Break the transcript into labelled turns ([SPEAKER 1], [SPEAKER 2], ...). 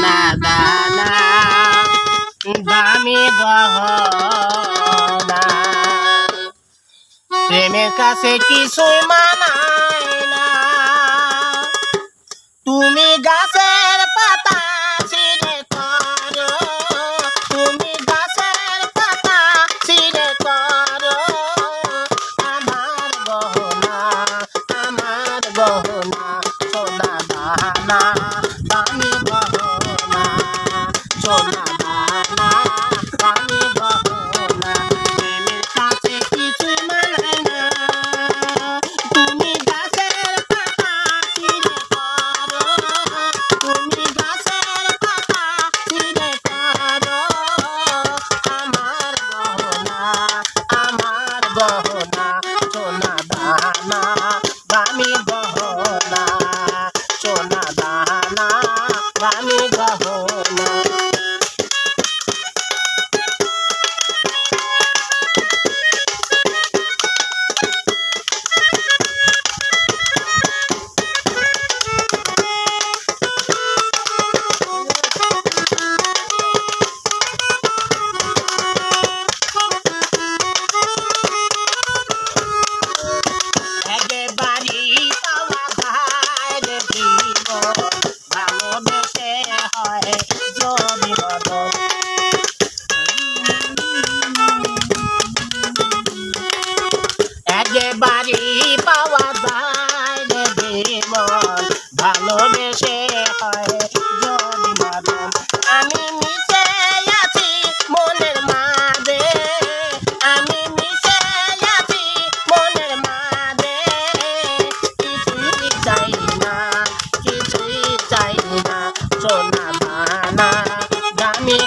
[SPEAKER 1] সোনা দানা দামি গহনা প্রেমের কাছে কিছুই মানায় না তুমি গাছের পাতা ছিঁড়ে করো তুমি গাছের পাতা ছিঁড়ে করো আমার গহনা সোনা দানা দামি গহনা সোনা দানা দামি গহনা প্রেমের কাছে কিছুই মানায় না তুমি গাছের পাতা ছিঁড়ে করো তুমি গাছের পাতা ছিঁড়ে করো আমার গহনা সোনা দানা দামি গহনা সোনা দানা দামি গহনা বাড়ি পাওয়া যায় রে জীবন ভালোবেসে হয় যদি মরণ আমি মিশে আছি মনের মাঝে আমি মিশে আছি মনের মাঝে কিছুই চাই না সোনা দানা দামি